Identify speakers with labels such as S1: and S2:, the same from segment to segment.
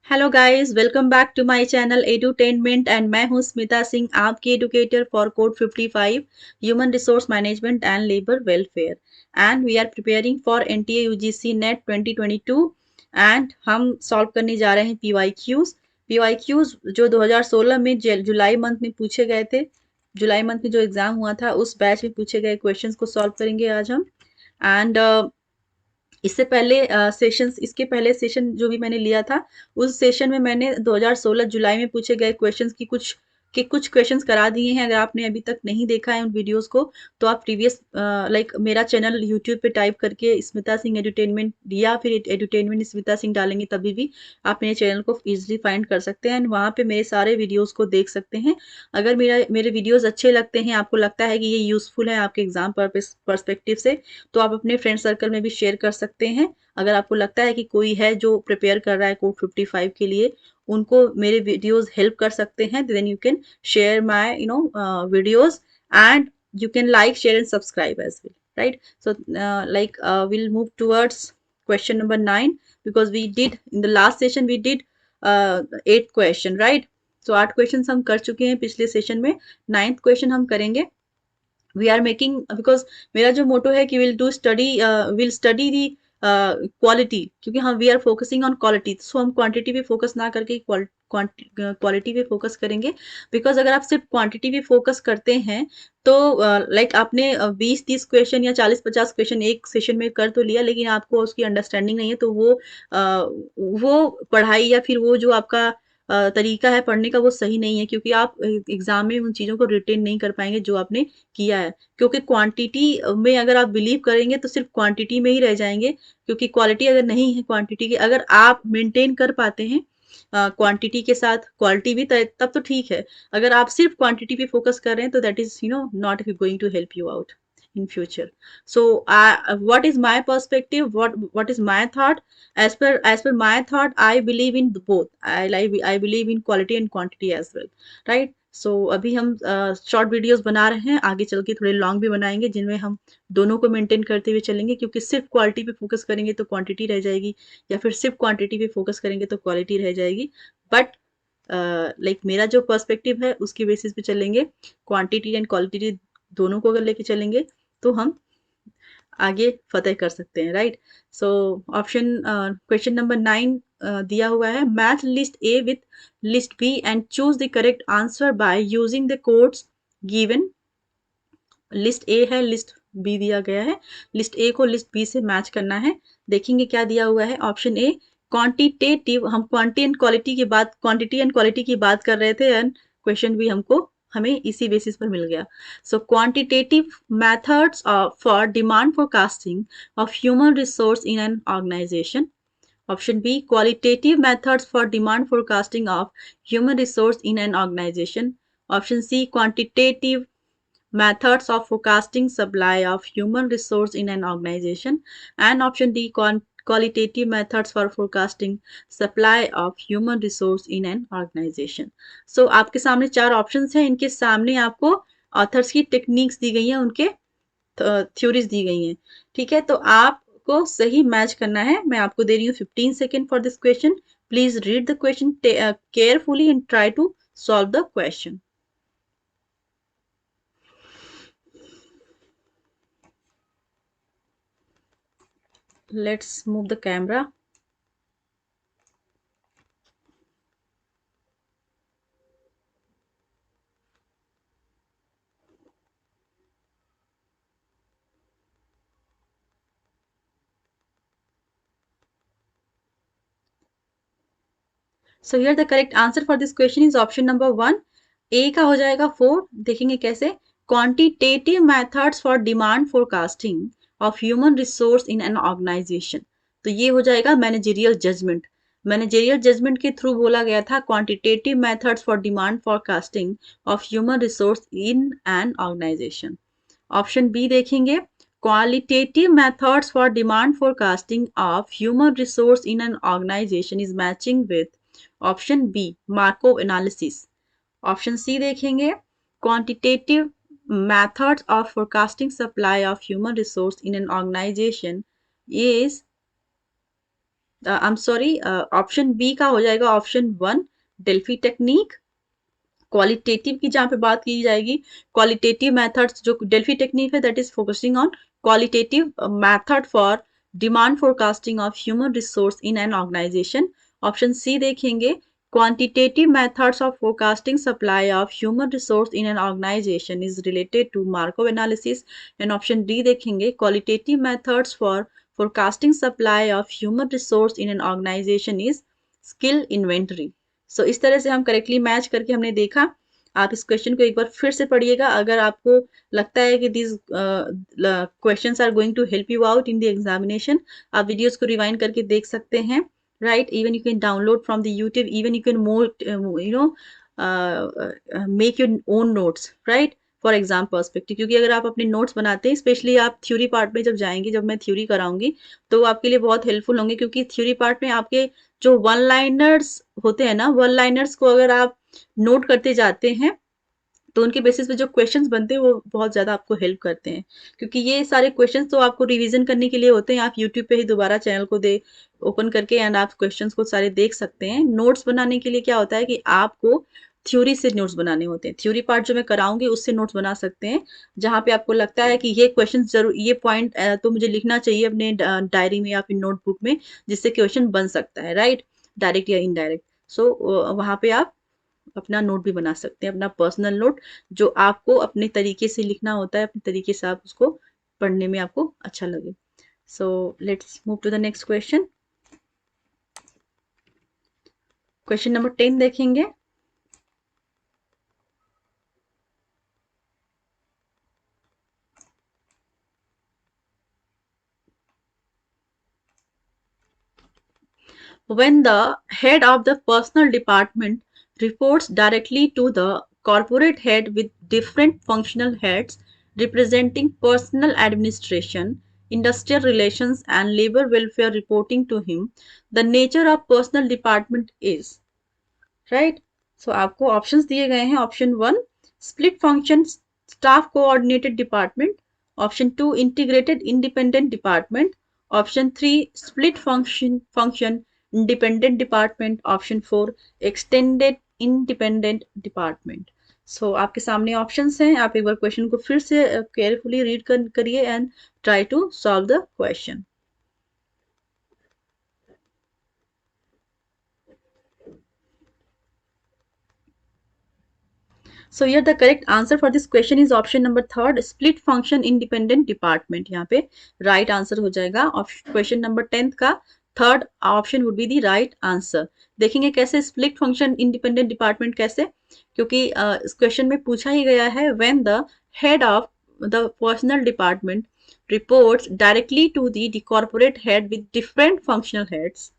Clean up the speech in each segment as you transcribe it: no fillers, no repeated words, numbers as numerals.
S1: Hello guys, welcome back to my channel Edutainment and मैं हूं स्मिता सिंह, आपकी educator for code 55 human resource management and labour welfare. And we are preparing for NTA UGC NET 2022 and हम solve करने जा रहे हैं PYQs जो 2016 में जुलाई मंथ में पूछे गए थे। जुलाई मंथ में जो एग्जाम हुआ था उस बैच में पूछे गए क्वेश्चंस को सॉल्व करेंगे आज हम। एंड इससे पहले सेशंस इसके पहले सेशन जो भी मैंने लिया था उस सेशन में मैंने 2016 जुलाई में पूछे गए क्वेश्चंस की कुछ क्वेश्चंस करा दिए हैं। अगर आपने अभी तक नहीं देखा है उन वीडियोस को तो आप प्रीवियस मेरा चैनल यूट्यूब पे टाइप करके स्मिता सिंह एडुटेनमेंट या फिर एडुटेनमेंट स्मिता सिंह डालेंगे तभी भी आप मेरे चैनल को इजीली फाइंड कर सकते हैं एंड वहाँ पे मेरे सारे वीडियोस को देख सकते हैं। अगर मेरे वीडियोस अच्छे लगते हैं, आपको लगता है कि ये यूजफुल है आपके एग्जाम पर्सपेक्टिव से, तो आप अपने फ्रेंड सर्कल में भी शेयर कर सकते हैं। अगर आपको लगता है कि कोई है जो प्रिपेयर कर रहा है कोड 55 के लिए, उनको मेरे वीडियोस हेल्प कर सकते हैं, then you can share my videos and you can like, share and subscribe as well, right? So we'll move towards question number 9 because we did in the last session we did 8 question, right? So 8 questions हम कर चुके हैं पिछले session में, 9th question हम करेंगे। We are making because मेरा जो मोटो है कि विल स्टडी दी क्वालिटी, क्योंकि हम we are focusing on quality, so हम क्वांटिटी पे फोकस ना करके क्वालिटी पे फोकस करेंगे। बिकॉज अगर आप सिर्फ क्वांटिटी पे फोकस करते हैं तो आपने 20-30 क्वेश्चन या 40-50 क्वेश्चन एक सेशन में कर तो लिया, लेकिन आपको उसकी अंडरस्टैंडिंग नहीं है, तो वो पढ़ाई या फिर वो जो आपका तरीका है पढ़ने का वो सही नहीं है, क्योंकि आप एग्जाम में उन चीज़ों को रिटेन नहीं कर पाएंगे जो आपने किया है। क्योंकि क्वांटिटी में अगर आप बिलीव करेंगे तो सिर्फ क्वांटिटी में ही रह जाएंगे, क्योंकि क्वालिटी अगर नहीं है क्वांटिटी की, अगर आप मेंटेन कर पाते हैं क्वांटिटी के साथ क्वालिटी भी, तब तो ठीक है। अगर आप सिर्फ क्वांटिटी पे फोकस कर रहे हैं तो that is not going to help you out in future. So what is my perspective, what is my thought? As per my thought, I believe in both. I believe in quality and quantity as well, right? सो अभी हम short videos बना रहे हैं, आगे चल के थोड़े long भी बनाएंगे जिनमें हम दोनों को मेंटेन करते हुए चलेंगे, क्योंकि सिर्फ क्वालिटी पे फोकस करेंगे तो क्वांटिटी रह जाएगी, या फिर सिर्फ क्वांटिटी पे फोकस करेंगे तो क्वालिटी रह जाएगी। बट मेरा जो पर्सपेक्टिव है उसकी बेसिस पे चलेंगे, क्वांटिटी एंड क्वालिटी दोनों को अगर लेके चलेंगे तो हम आगे फतेह कर सकते हैं, right? So option question number 9 दिया हुआ है, match list A with list B and choose the correct answer by using the codes given. List A है, लिस्ट बी दिया गया है, लिस्ट ए को लिस्ट बी से मैच करना है। देखेंगे क्या दिया हुआ है। ऑप्शन ए क्वांटिटेटिव, हम क्वांटिटी एंड क्वालिटी की बात कर रहे थे एंड क्वेश्चन भी हमें इसी बेसिस पर मिल गया। So quantitative methods for demand forecasting of human resource in an organisation. Option B qualitative methods for demand forecasting of human resource in an organisation. Option C quantitative methods of forecasting supply of human resource in an organization, and option D qualitative methods for forecasting supply of human resource in an organization. So आपके सामने 4 options हैं, इनके सामने आपको authors की techniques दी गई हैं, उनके थ्योरीज दी गई हैं, ठीक है? तो आपको सही मैच करना है। मैं आपको दे रही हूँ 15 second for this question. Please read the question carefully and try to solve the question. Let's move the camera. So here the correct answer for this question is option number 1. A का हो जाएगा 4। देखेंगे कैसे। Quantitative methods for demand forecasting of human resource in an organization. तो ये हो जाएगा managerial judgement. Managerial judgement के थ्रू बोला गया था quantitative methods for demand forecasting of human resource in an organisation. Option B देखेंगे, qualitative methods for demand forecasting of human resource in an organization is matching with option B Markov analysis. Option C देखेंगे, quantitative methods of forecasting supply of human resource in an organization is I am sorry, option B का हो जाएगा option one, Delphi technique. Qualitative की जहाँ पे बात की जाएगी, क्वालिटेटिव मेथड्स, जो डेल्फी टेक्निक है that is focusing on qualitative method for demand forecasting of human resource in an organisation. Option C देखेंगे, quantitative methods of forecasting supply of human resource in an organization is related to Markov analysis। and option D देखेंगे, qualitative methods for forecasting supply of human resource in an organization is skill inventory। सो इस तरह से हम correctly match करके हमने देखा। आप इस क्वेश्चन को एक बार फिर से पढ़िएगा, अगर आपको लगता है कि this questions are going to help you out in the examination, आप वीडियोस को रिवाइंड करके देख सकते हैं। Right, even you can download from the YouTube, even you can more you know make your own notes, right, for exam perspective. क्योंकि अगर आप अपने नोट्स बनाते हैं, स्पेशली आप थ्योरी पार्ट में जब जाएंगे, जब मैं थ्योरी कराऊंगी, तो वो आपके लिए बहुत हेल्पफुल होंगे। क्योंकि थ्योरी पार्ट में आपके जो वन लाइनर्स होते हैं ना, वन लाइनर्स को अगर आप नोट करते जाते हैं, तो उनके बेसिस पे जो क्वेश्चंस बनते हैं वो बहुत ज़्यादा आपको हेल्प करते हैं। क्योंकि ये सारे क्वेश्चंस तो आपको रिवीजन करने के लिए होते हैं। आप यूट्यूब पे ही दोबारा चैनल को दे ओपन करके एंड आप क्वेश्चंस को सारे देख सकते हैं। नोट्स बनाने के लिए क्या होता है कि आपको थ्योरी से नोट्स बनाने होते हैं। थ्योरी पार्ट जो मैं कराऊंगी उससे नोट्स बना सकते हैं, जहाँ पे आपको लगता है कि ये क्वेश्चन जरूर, ये पॉइंट तो मुझे लिखना चाहिए अपने डायरी में या फिर नोटबुक में, जिससे क्वेश्चन बन सकता है, राइट, डायरेक्ट या इनडायरेक्ट। सो वहाँ पे आप अपना नोट भी बना सकते हैं, अपना पर्सनल नोट, जो आपको अपने तरीके से लिखना होता है, अपने तरीके से आप उसको पढ़ने में आपको अच्छा लगे। So let's move to the next question. Question number 10 देखेंगे। When the head of the personal department reports directly to the corporate head with different functional heads representing personal administration, industrial relations, and labor welfare reporting to him, the nature of personal department is, right. So आपको options दिए गए हैं। Option one, split function staff coordinated department. Option two, integrated independent department. Option three, split function independent department. Option four, extended independent department. So आपके सामने options हैं, आप एक बार question को फिर से केयरफुली रीड करिए and try to solve the question. So here the correct answer for this question is option number third, split function independent department। यहाँ पे right answer हो जाएगा। क्वेश्चन नंबर 10th का third option would be the right answer. देखेंगे कैसे split function independent department, कैसे, क्योंकि इस क्वेश्चन में पूछा ही गया है when the head of the personnel department reports directly to the corporate head with different functional heads,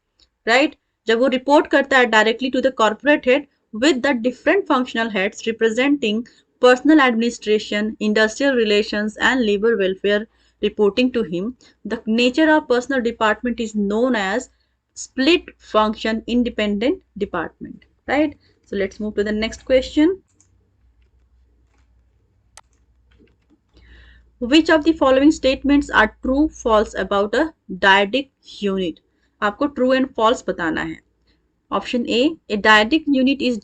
S1: right. जब वो रिपोर्ट करता है directly to the corporate head with the different functional heads representing personal administration, industrial relations, and labor welfare reporting to him, the nature of personal department is known as split function independent department, right? So let's move to the next question. Which of the following statements are true false about a dyadic unit? आपको true and false बताना है। Option A dyadic unit is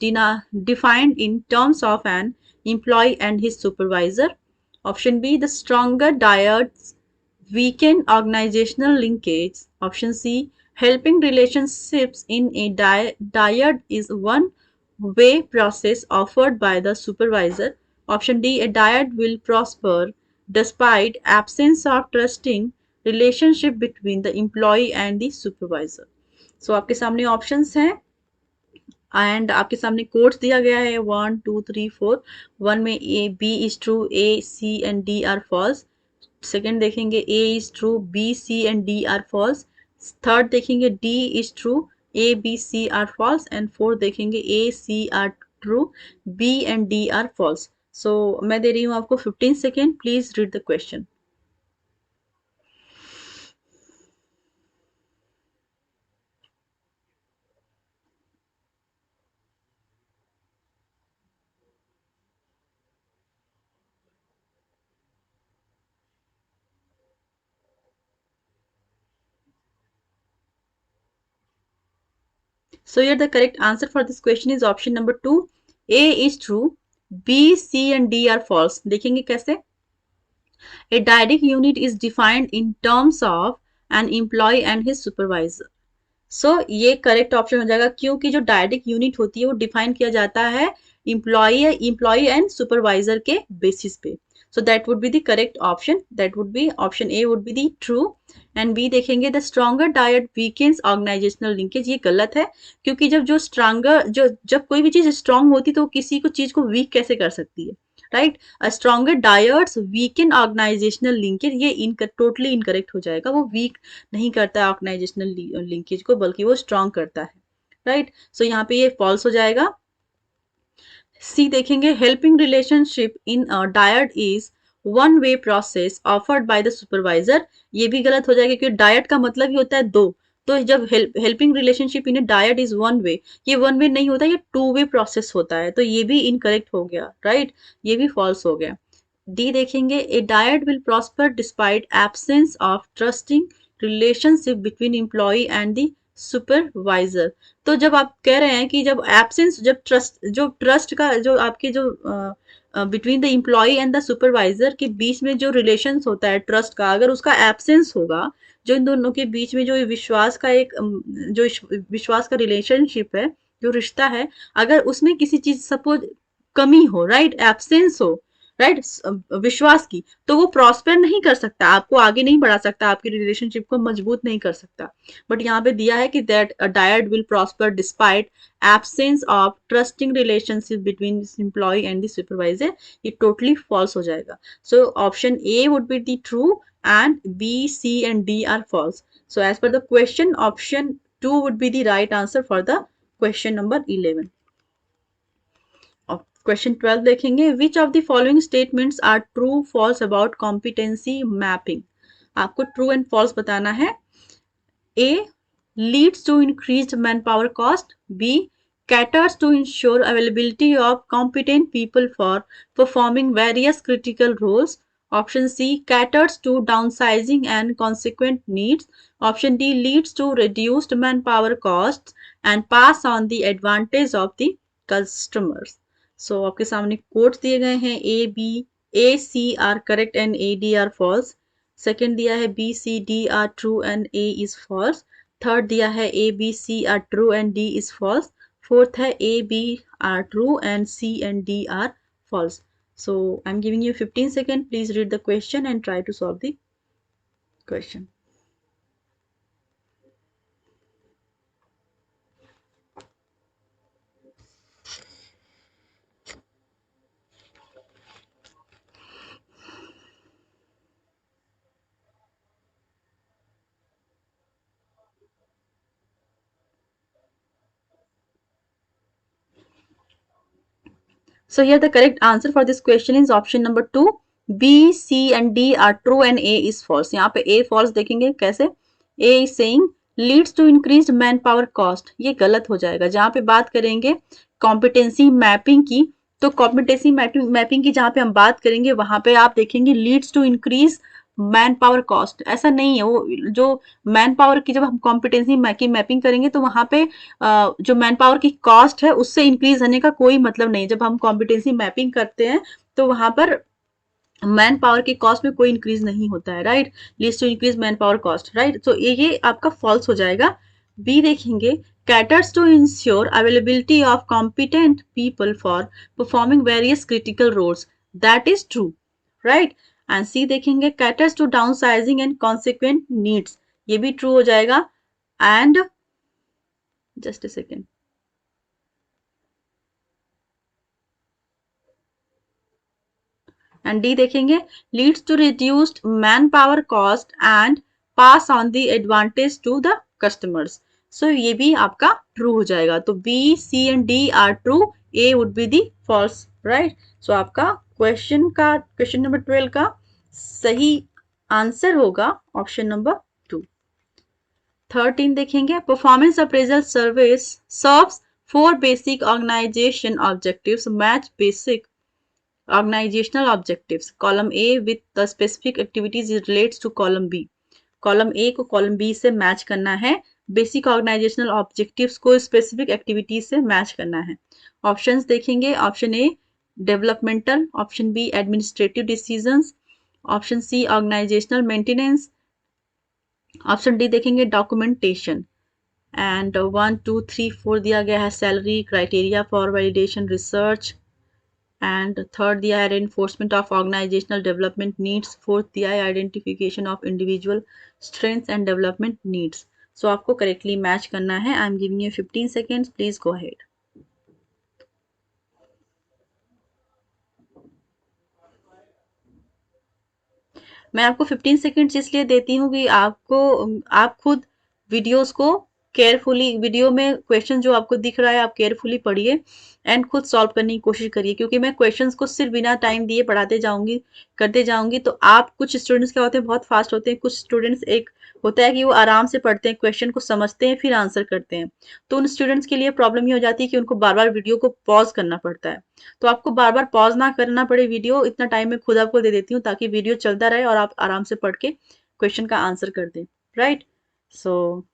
S1: defined in terms of an employee and his supervisor. Option B, the stronger dyads weaken organizational linkage. Option C, helping relationships in a dyad is one-way process offered by the supervisor. Option D, a dyad will prosper despite absence of trusting relationship between the employee and the supervisor. So आपके सामने options हैं and आपके सामने codes दिया गया है 1 2 3 4। One में A B is true, A C and D are false. Second देखेंगे A is true, B C and D are false. Third देखेंगे D is true, A B C are false. And fourth देखेंगे A C are true, B and D are false. So मैं दे रही हूँ आपको 15 second, please read the question. So here the correct answer for this question is option number 2. A is true. B, C and D are false. देखेंगे कैसे? A direct unit is defined in terms of an employee and his supervisor. So ये correct option हो जाएगा क्योंकि जो direct unit होती है वो डिफाइन किया जाता है इम्प्लॉय एंड सुपरवाइजर के बेसिस पे. So that would be the correct option. That would be option A would be the true. And B देखेंगे the stronger dyad weakens organisational linkage. ये गलत है क्योंकि जब कोई भी चीज स्ट्रांग होती तो किसी को चीज को वीक कैसे कर सकती है, right? A stronger dyads weaken organizational linkage. ये टोटली इनकरेक्ट हो जाएगा. वो वीक नहीं करता है ऑर्गेनाइजेशनल लिंकेज को, बल्कि वो स्ट्रॉन्ग करता है, राइट? सो यहाँ पे ये फॉल्स हो जाएगा. सी देखेंगे helping relationship in diet is one way process offered by the supervisor. ये भी गलत हो जाएगा क्योंकि डायट का मतलब ही होता है दो. तो जब helping relationship in diet is one way, ये वन वे नहीं होता, ये टू वे प्रोसेस होता है. तो ये भी इनकरेक्ट हो गया, राइट? ये भी फॉल्स हो गया. डी देखेंगे a dyad will prosper despite absence of trusting relationship between employ and the supervisor. तो जब आप कह रहे हैं कि जब एब्सेंस, जब ट्रस्ट का जो आपके जो between the employee and the supervisor के बीच में जो रिलेशन होता है ट्रस्ट का, अगर उसका एब्सेंस होगा, जो इन दोनों के बीच में जो विश्वास का एक जो विश्वास का रिलेशनशिप है, जो रिश्ता है, अगर उसमें किसी चीज सपोज कमी हो, राइट, एब्सेंस हो, राइट, विश्वास की, तो वो प्रॉस्पर नहीं कर सकता, आपको आगे नहीं बढ़ा सकता, आपकी रिलेशनशिप को मजबूत नहीं कर सकता. बट यहाँ पे दिया है कि that a dyad will prosper despite absence of trusting relationship between employ and the supervisor. ये टोटली फॉल्स हो जाएगा. So option A would be the true and B, C and D are false. So as per the question, option 2 would be the right answer for the question number 11. Question 12 देखेंगे which of the following statements are true false about competency mapping. आपको true and false बताना है. A leads to increased manpower cost. B caters to ensure availability of competent people for performing various critical roles. Option C caters to downsizing and consequent needs. Option D leads to reduced manpower costs and pass on the advantage of the customers. So आपके सामने quotes दिए गए हैं. A, C are correct and A, D are false. Second दिया है B, C, D are true and A is false. Third दिया है A, B, C are true and D is false. Fourth है A, B are true and C and D are false. So I'm giving you 15 seconds. Please read the question and try to solve the question. So here the correct answer for this question is option number 2. B, C and D are true and A is false. यहाँ पे A false देखेंगे कैसे. A is saying leads to increased manpower cost. ये गलत हो जाएगा. जहाँ पे बात करेंगे competency mapping की, तो competency mapping की जहाँ पे हम बात करेंगे वहाँ पे आप देखेंगे leads to increase man power cost. ऐसा नहीं है. वो जो मैन पावर की जब हम कॉम्पिटेंसी मैपिंग करेंगे तो वहां पे जो मैन पावर की कॉस्ट है उससे इंक्रीज होने का कोई मतलब नहीं. जब हम कॉम्पिटेंसी मैपिंग करते हैं तो वहां पर मैन पावर की कॉस्ट में कोई इंक्रीज नहीं होता है, right? Leads to increase manpower cost, right? तो ये आपका फॉल्स हो जाएगा. बी देखेंगे caters to ensure availability of competent people for performing various critical roles. That is true, right? And C देखेंगे caters to downsizing and consequent needs. ये भी true हो जाएगा. And just a second, and D देखेंगे leads to reduced manpower cost and pass on the advantage to the customers. So ये भी आपका true हो जाएगा. तो B, C and D are true. A would be the false, right? So आपका question number 12 का सही answer होगा ऑप्शन नंबर 2. 13 देखेंगे performance appraisal service serves 4 basic organization objectives match basic organizational objectives. Column A with the specific activities it relates to column B. Column A को column B से match करना है. Basic organizational objectives को specific activities से match करना है। Options देखेंगे, option A developmental, option B administrative decisions, option C organizational maintenance, option D देखेंगे डॉक्यूमेंटेशन। एंड 1 2 3 4 दिया गया है salary, criteria for validation, research, and third दिया है enforcement of organisational development needs, fourth दिया है identification of individual strengths and development needs. So आपको correctly match करना है। I am giving you 15 seconds, please go ahead. मैं आपको 15 seconds इसलिए देती हूँ कि आप खुद वीडियोस को केयरफुली, वीडियो में क्वेश्चन जो आपको दिख रहा है आप केयरफुली पढ़िए एंड खुद सॉल्व करने की कोशिश करिए, क्योंकि मैं क्वेश्चंस को सिर्फ बिना टाइम दिए पढ़ाते जाऊंगी, करते जाऊंगी। तो आप, कुछ स्टूडेंट्स क्या होते हैं बहुत फास्ट होते हैं, कुछ स्टूडेंट्स एक होता है कि वो आराम से पढ़ते हैं, क्वेश्चन को समझते हैं फिर आंसर करते हैं। तो उन स्टूडेंट्स के लिए प्रॉब्लम ये हो जाती है कि उनको बार बार वीडियो को पॉज करना पड़ता है। तो आपको बार बार पॉज ना करना पड़े वीडियो, इतना टाइम मैं खुद आपको दे देती हूँ ताकि वीडियो चलता रहे और आप आराम से पढ़ के क्वेश्चन का आंसर कर दें। राइट, सो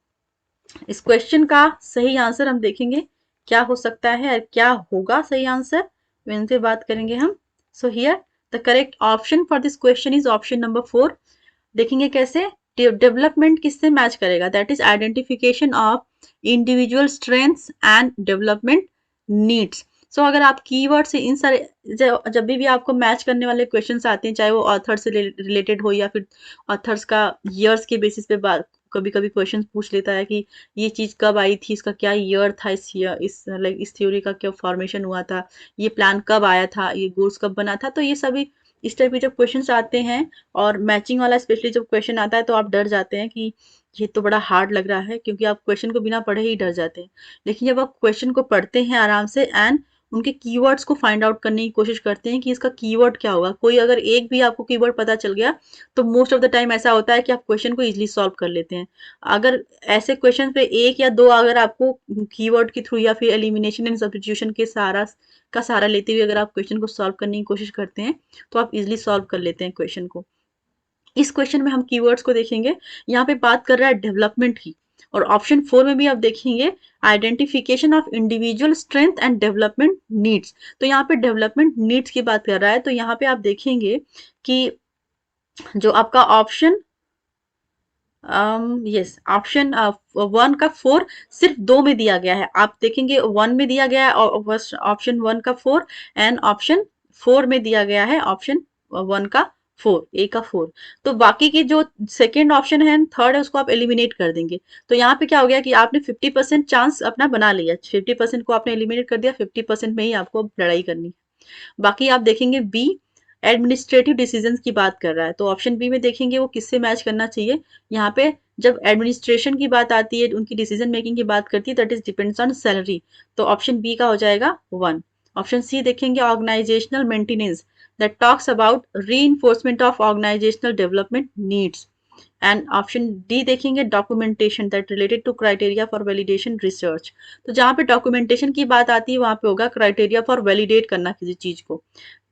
S1: इस क्वेश्चन का सही आंसर हम देखेंगे क्या हो सकता है, क्या होगा सही आंसर, इनसे बात करेंगे हम। So here the correct option for this question is option number 4। देखेंगे कैसे डेवलपमेंट किससे मैच करेगा, that is identification of individual strengths and development needs. So अगर आप कीवर्ड से इन सारे, जब भी आपको मैच करने वाले क्वेश्चंस आते हैं, चाहे वो ऑथर से रिलेटेड हो या फिर ऑथर्स का ईयर्स के बेसिस पे बात, कभी कभी क्वेश्चन पूछ लेता है कि ये चीज कब आई थी, इसका क्या ईयर था, इस थ्योरी का क्या फॉर्मेशन हुआ था, ये प्लान कब आया था, ये गोल्स कब बना था। तो ये सभी इस टाइप के जब क्वेश्चंस आते हैं और मैचिंग वाला स्पेशली जब क्वेश्चन आता है तो आप डर जाते हैं कि ये तो बड़ा हार्ड लग रहा है, क्योंकि आप क्वेश्चन को बिना पढ़े ही डर जाते हैं। लेकिन जब आप क्वेश्चन को पढ़ते हैं आराम से एंड उनके कीवर्ड्स को फाइंड आउट करने की कोशिश करते हैं कि इसका कीवर्ड क्या होगा, कोई अगर एक भी आपको कीवर्ड पता चल गया तो मोस्ट ऑफ द टाइम ऐसा होता है कि आप क्वेश्चन को इजीली सॉल्व कर लेते हैं। अगर ऐसे क्वेश्चन पे एक या दो अगर आपको कीवर्ड के थ्रू या फिर एलिमिनेशन एंड सब्स्टिट्यूशन के सहारा लेते हुए अगर आप क्वेश्चन को सॉल्व करने की कोशिश करते हैं तो आप इजिली सॉल्व कर लेते हैं क्वेश्चन को। इस क्वेश्चन में हम कीवर्ड्स को देखेंगे, यहाँ पे बात कर रहा है डेवलपमेंट की, और ऑप्शन 4 में भी आप देखेंगे identification of individual strength and development needs. तो यहाँ पे डेवलपमेंट नीड्स की बात कर रहा है, तो यहाँ पे आप देखेंगे कि जो आपका ऑप्शन यस ऑप्शन 1 का 4 सिर्फ 2 में दिया गया है। आप देखेंगे 1 में दिया गया है ऑप्शन 1 का 4 एंड ऑप्शन 4 में दिया गया है ऑप्शन 1 का 4, ए का 4। तो बाकी की जो सेकेंड ऑप्शन है, थर्ड है, उसको आप एलिमिनेट कर देंगे। तो यहाँ पे क्या हो गया कि आपने 50% चांस अपना बना लिया, 50% को आपने एलिमिनेट कर दिया, 50% में ही आपको लड़ाई करनी है। बाकी आप देखेंगे बी एडमिनिस्ट्रेटिव डिसीजंस की बात कर रहा है, तो ऑप्शन बी में देखेंगे वो किससे मैच करना चाहिए। यहाँ पे जब एडमिनिस्ट्रेशन की बात आती है, उनकी डिसीजन मेकिंग की बात करती है, that is depends on salary, तो ऑप्शन बी का हो जाएगा 1। ऑप्शन सी देखेंगे organisational maintenance, that talks about reinforcement of organisational development needs. And option D देखेंगे documentation, that related to criteria for validation research. तो जहाँ पे डॉक्यूमेंटेशन की बात आती है वहां पे होगा क्राइटेरिया फॉर वैलिडेट करना किसी चीज को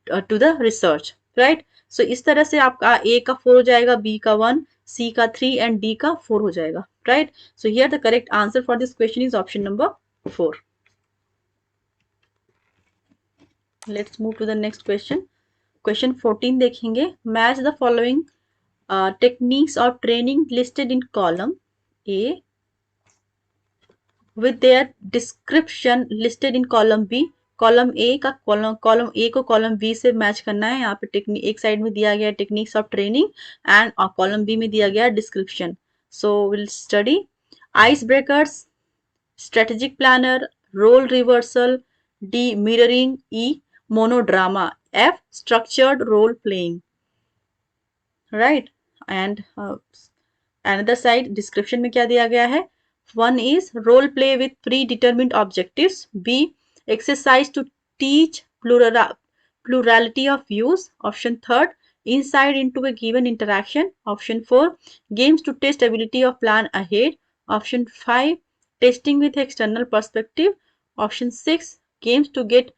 S1: टू द रिसर्च। राइट, सो इस तरह से आपका ए का 4 हो जाएगा, बी का 1, सी का 3 एंड डी का 4 हो जाएगा। Right, so here the correct answer for this question is option number 4। Let's move to the next question. Question 14 देखेंगे, match the following techniques of training listed in column A with their description listed in column B। Column ए का column A को column B से match करना है। यहाँ पे technique एक side में दिया गया techniques of training and column B में दिया गया description. So will study ice breakers, strategic planner, role reversal, D mirroring, E monodrama, F structured role playing. Right, and another side description में क्या दिया गया है, 1 is role play with predetermined objectives, B exercise to teach plurality of views, option 3 insight into a given interaction, option 4 games to test ability of plan ahead, option 5 testing with external perspective, option 6 games to get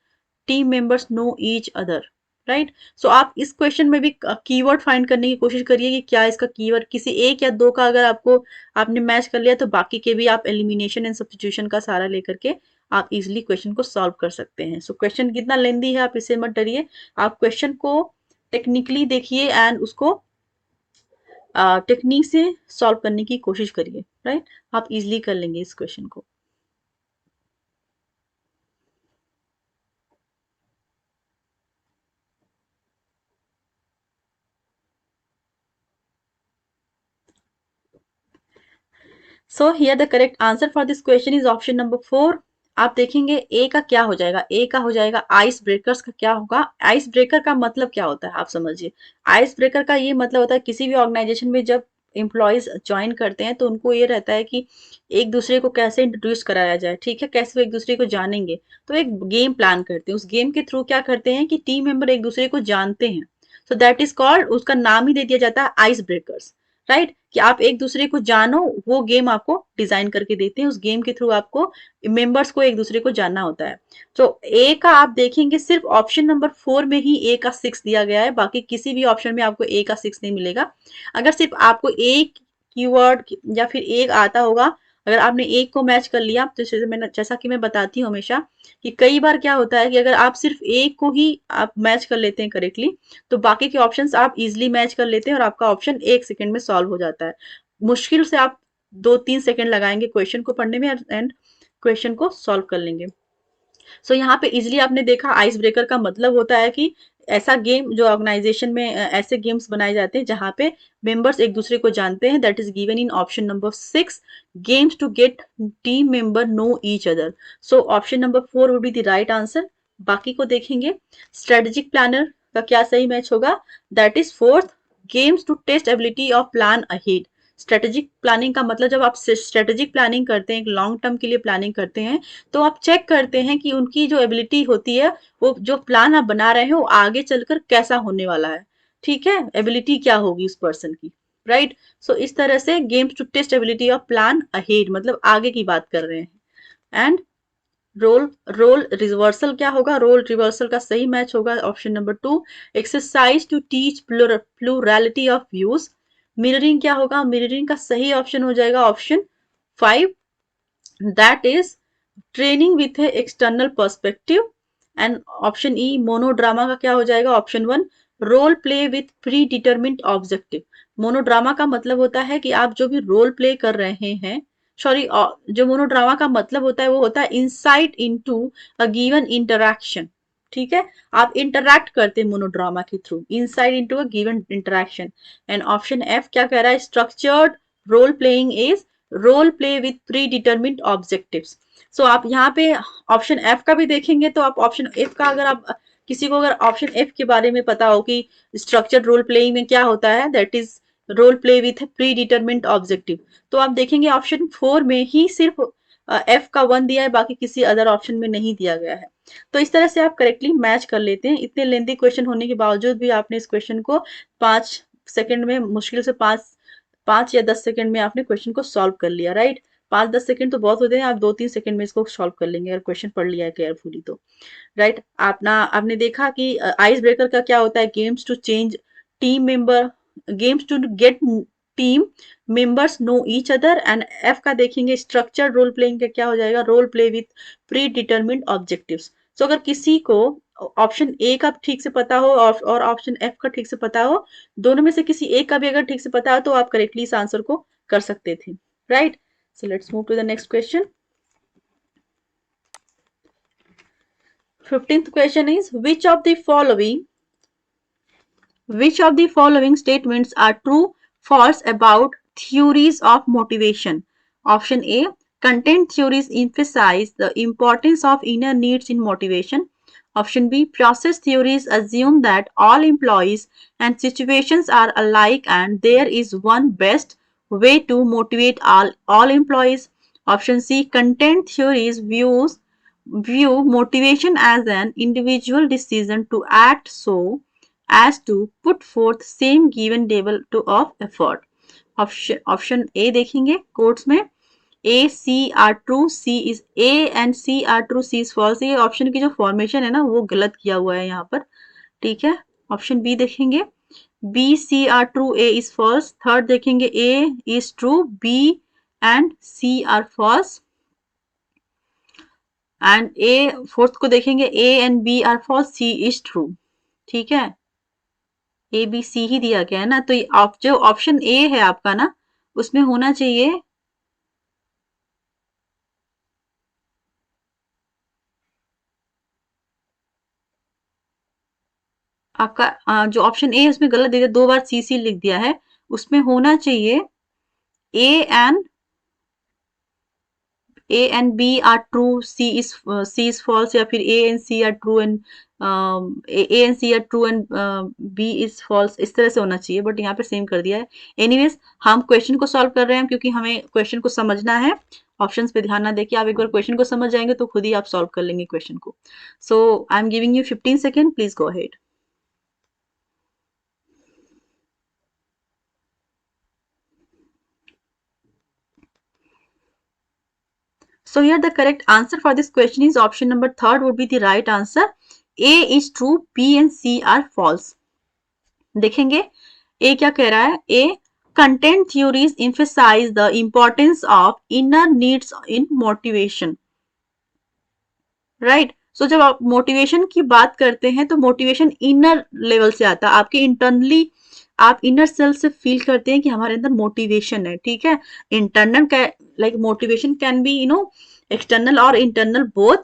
S1: team members know each other। Right. So आप इस question में भी keyword find करने की कोशिश करिए कि क्या इसका कीवर्ड, किसी एक या दो का अगर आपको आपने मैच कर लिया तो बाकी के भी आप एलिमिनेशन एंड सब्स्टिट्यूशन का सहारा लेकर के आप इजिली क्वेश्चन को सॉल्व कर सकते हैं। सो क्वेश्चन कितना लेंदी है आप इससे मत डरिए, आप क्वेश्चन को टेक्निकली देखिए एंड उसको टेक्निक से सॉल्व करने की कोशिश करिए, राइट। आप इजिली कर लेंगे इस क्वेश्चन को। सो here the correct answer for this question is option number 4। आप देखेंगे ए का क्या हो जाएगा, ए का हो जाएगा आइस ब्रेकर्स का क्या होगा। आइस ब्रेकर का मतलब क्या होता है आप समझिए। आइस ब्रेकर का ये मतलब होता है किसी भी ऑर्गेनाइजेशन में जब एम्प्लॉयज ज्वाइन करते हैं तो उनको ये रहता है कि एक दूसरे को कैसे इंट्रोड्यूस कराया जाए, ठीक है, कैसे वो एक दूसरे को जानेंगे। तो एक गेम प्लान करते हैं, उस गेम के थ्रू क्या करते हैं कि टीम मेंबर एक दूसरे को जानते हैं। सो दैट इज कॉल्ड, उसका नाम ही दे दिया जाता है आइस ब्रेकर्स, राइट। कि आप एक दूसरे को जानो, वो गेम आपको डिजाइन करके देते हैं, उस गेम के थ्रू आपको मेंबर्स को एक दूसरे को जानना होता है। तो ए का आप देखेंगे सिर्फ ऑप्शन नंबर 4 में ही ए का 6 दिया गया है, बाकी किसी भी ऑप्शन में आपको ए का 6 नहीं मिलेगा। अगर सिर्फ आपको एक कीवर्ड या फिर एक आता होगा, अगर आपने एक को मैच कर लिया तो जैसा कि मैं बताती हूँ हमेशा कि कई बार क्या होता है कि अगर आप सिर्फ एक को ही आप मैच कर लेते हैं करेक्टली, तो बाकी के ऑप्शंस आप इजीली मैच कर लेते हैं और आपका ऑप्शन 1 सेकंड में सॉल्व हो जाता है। मुश्किल से आप 2-3 सेकंड लगाएंगे क्वेश्चन को पढ़ने में एंड क्वेश्चन को सॉल्व कर लेंगे। सो यहाँ पे इजिली आपने देखा आइस ब्रेकर का मतलब होता है कि ऐसा गेम जो ऑर्गेनाइजेशन में ऐसे गेम्स बनाए जाते हैं जहां पे मेंबर्स एक दूसरे को जानते हैं। That is given in option number 6, games to get team member know each other. So option number 4 would be the right answer. बाकी को देखेंगे, स्ट्रेटेजिक प्लानर का क्या सही मैच होगा। That is fourth, games to test ability of plan ahead. Strategic planning का मतलब जब आप स्ट्रेटेजिक प्लानिंग करते हैं, एक लॉन्ग टर्म के लिए प्लानिंग करते हैं, तो आप चेक करते हैं कि उनकी जो एबिलिटी होती है, वो जो प्लान आप बना रहे हैं वो आगे चलकर कैसा होने वाला है, ठीक है, एबिलिटी क्या होगी उस पर्सन की, राइट। सो इस तरह से games to test ability of plan ahead मतलब आगे की बात कर रहे हैं। एंड रोल रोल रिवर्सल क्या होगा, रोल रिवर्सल का सही मैच होगा option number 2, exercise to teach plurality of views. Mirroring क्या होगा, मिररिंग का सही ऑप्शन हो जाएगा option 5, that is training with a external perspective. And option E monodrama का क्या हो जाएगा option 1, role play with predetermined objective. Monodrama का मतलब होता है कि आप जो भी रोल प्ले कर रहे हैं, सॉरी, जो मोनोड्रामा का मतलब होता है वो होता है insight into a given interaction, ठीक है। आप इंटरैक्ट करते हैं मोनोड्रामा के through, insight into a given interaction. And option F क्या कह रहा है, structured role playing is role play with predetermined objectives. So आप यहाँ पे ऑप्शन एफ का भी देखेंगे तो आप ऑप्शन एफ का, अगर आप किसी को अगर ऑप्शन एफ के बारे में पता हो कि स्ट्रक्चर रोल प्लेइंग में क्या होता है, that is role play with predetermined objective, तो आप देखेंगे ऑप्शन 4 में ही सिर्फ एफ का 1 दिया है, बाकी किसी अदर ऑप्शन में नहीं दिया गया है। तो इस तरह से आप करेक्टली मैच कर लेते हैं। इतने लेंथी क्वेश्चन होने के बावजूद भी आपने इस क्वेश्चन को 5 सेकंड में, मुश्किल से 5 या 10 सेकंड में आपने क्वेश्चन को सॉल्व कर लिया, राइट। 5-10 सेकंड तो बहुत होते हैं, आप 2-3 सेकंड में इसको सॉल्व कर लेंगे अगर क्वेश्चन पढ़ लिया है केयरफुली तो, राइट। आपने देखा कि आइस ब्रेकर का क्या होता है, games to change team member, games to get team members know each other. And F का देखेंगे स्ट्रक्चर्ड रोल प्लेइंग का क्या हो जाएगा, role play with predetermined objectives. So अगर किसी को ऑप्शन ए का ठीक से पता हो और ऑप्शन एफ का ठीक से पता हो, दोनों में से किसी एक का भी अगर ठीक से पता हो तो आप करेक्टली इस आंसर को कर सकते थे, right. So let's move to the next question. 15th question is which of the following statements are true, false about theories of motivation? Option A, content theories emphasize the importance of inner needs in motivation. Option B, process theories assume that all employees and situations are alike and there is one best way to motivate all employees. Option C, content theories view motivation as an individual decision to act so as to put forth same given level to of effort. Option A देखेंगे quotes में, A C are true, C is A and C are true, C is false. ये option की जो formation है ना वो गलत किया हुआ है यहाँ पर, ठीक है, ऑप्शन बी देखेंगे, B C are true, A is false. Third देखेंगे, A is true, B and C are false. And A, fourth को देखेंगे, A and B are false, C is true. ठीक है, ए बी सी ही दिया गया है ना, तो जो ऑप्शन ए है आपका ना, उसमें होना चाहिए आपका जो ऑप्शन ए है उसमें गलत दे दिया, 2 बार सी सी लिख दिया है, उसमें होना चाहिए A and A and B are true, C is false, या फिर A and C are true and A and C are true and B is false, इस तरह से होना चाहिए, बट यहाँ पे सेम कर दिया है। एनीवेज, हम क्वेश्चन को सॉल्व कर रहे हैं क्योंकि हमें क्वेश्चन को समझना है, ऑप्शंस पे ध्यान ना देके आप एक बार क्वेश्चन को समझ जाएंगे तो खुद ही आप सॉल्व कर लेंगे क्वेश्चन को। So I am giving you 15 second, please go ahead. So here the correct answer for this question is option number third would be the right answer. A is true, B and C are false. देखेंगे A क्या कह रहा है, A content theories emphasize the importance of inner needs in motivation. Right, so जब आप motivation की बात करते हैं तो मोटिवेशन इनर लेवल से आता है, आपके इंटरनली आप इनर सेल्फ से फील करते हैं कि हमारे अंदर मोटिवेशन है। ठीक है, internal like motivation can be external और इंटरनल बोथ।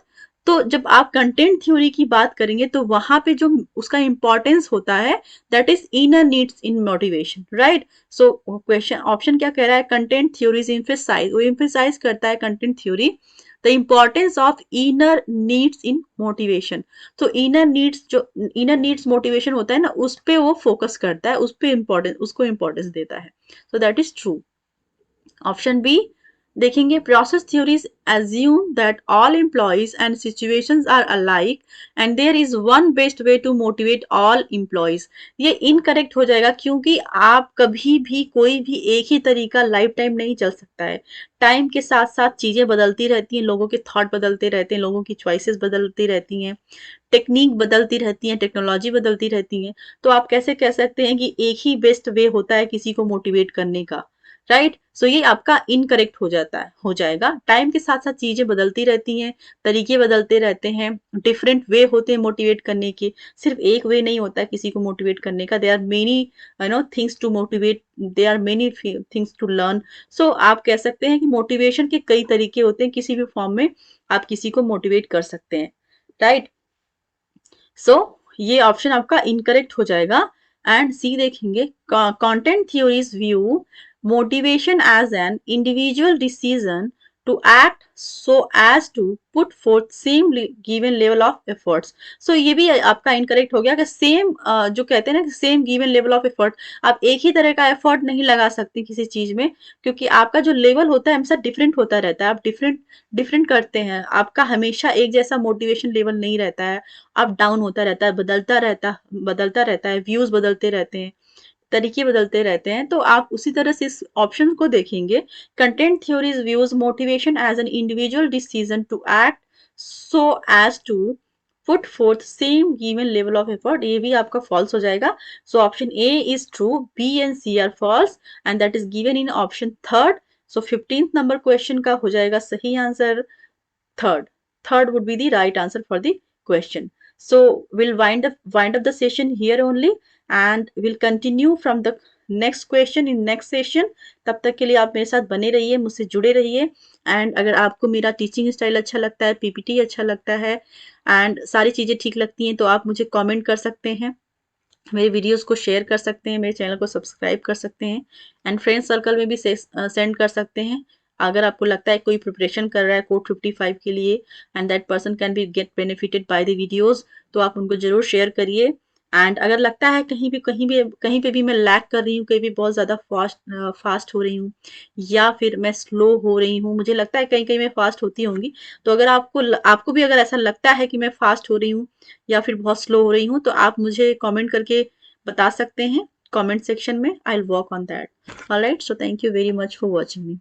S1: तो जब आप कंटेंट थ्योरी की बात करेंगे तो वहां पे जो उसका इंपॉर्टेंस होता है, that is inner needs in motivation. Right, so question option क्या कह रहा है, कंटेंट थ्योरीज इम्फेसाइज, वो इम्फेसाइज करता है content theory the importance of inner needs in motivation. तो इनर नीड्स, जो इनर नीड्स मोटिवेशन होता है ना, उस पे वो फोकस करता है, उस पे इम्पोर्टेंस, उसको इम्पोर्टेंस देता है। So that is true. Option B देखेंगे, process theories assume that all employees and situations are alike and there is one best way to motivate all employees। ये इनकरेक्ट हो जाएगा क्योंकि आप कभी भी कोई भी एक ही तरीका लाइफ टाइम नहीं चल सकता है। टाइम के साथ साथ चीजें बदलती रहती हैं, लोगों के थॉट बदलते रहते हैं, लोगों की चॉइसेस बदलती रहती हैं, टेक्निक बदलती रहती है, टेक्नोलॉजी बदलती रहती है। तो आप कैसे कह सकते हैं कि एक ही बेस्ट वे होता है किसी को मोटिवेट करने का, राइट। सो ये आपका इनकरेक्ट हो जाता है, हो जाएगा। टाइम के साथ साथ चीजें बदलती रहती हैं, तरीके बदलते रहते हैं, डिफरेंट वे होते हैं मोटिवेट करने के, सिर्फ एक वे नहीं होता है किसी को मोटिवेट करने का। They are many things to motivate, they are many things to learn. So आप कह सकते हैं कि मोटिवेशन के कई तरीके होते हैं, किसी भी फॉर्म में आप किसी को मोटिवेट कर सकते हैं, राइट। सो ये ऑप्शन आपका इनकरेक्ट हो जाएगा। एंड सी देखेंगे, content theories view motivation as an individual decision to act so as to put forth same given level of efforts। so ये भी आपका इनकरेक्ट हो गया कि सेम जो कहते हैं ना, same given level of effort, आप एक ही तरह का एफर्ट नहीं लगा सकते किसी चीज में, क्योंकि आपका जो लेवल होता है हमेशा डिफरेंट होता रहता है, आप डिफरेंट डिफरेंट करते हैं, आपका हमेशा एक जैसा मोटिवेशन लेवल नहीं रहता है, अप डाउन होता रहता है, बदलता रहता है, व्यूज बदलते रहते हैं, तरीके बदलते रहते हैं। तो आप उसी तरह से इस ऑप्शन को देखेंगे, content theories views motivation as an individual decision to act so as to put forth same given level of effort, ये भी आपका फॉल्स हो जाएगा। So option A is true, B and C are false and that is given in option third. So 15th number question का हो जाएगा सही answer third. Third would be the right answer for the question. So we'll wind up the session here only and we'll continue from the next question in next session. तब तक के लिए आप मेरे साथ बने रहिए, मुझसे जुड़े रहिए। एंड अगर आपको मेरा टीचिंग स्टाइल अच्छा लगता है, पीपीटी अच्छा लगता है एंड सारी चीज़ें ठीक लगती हैं, तो आप मुझे कमेंट कर सकते हैं, मेरे वीडियोस को शेयर कर सकते हैं, मेरे चैनल को सब्सक्राइब कर सकते हैं एंड फ्रेंड सर्कल में भी सेंड कर सकते हैं। अगर आपको लगता है कोई प्रिपरेशन कर रहा है कोड 55 के लिए and that person can be get benefited by the videos, तो आप उनको जरूर शेयर करिए। एंड अगर लगता है कहीं पे भी मैं लैग कर रही हूँ, कहीं भी बहुत ज़्यादा फास्ट हो रही हूँ या फिर मैं स्लो हो रही हूँ, मुझे लगता है कहीं कहीं मैं फास्ट होती होंगी, तो अगर आपको भी अगर ऐसा लगता है कि मैं फास्ट हो रही हूँ या फिर बहुत स्लो हो रही हूँ, तो आप मुझे कमेंट करके बता सकते हैं कमेंट सेक्शन में। I will work on that. Alright, so thank you very much for watching me.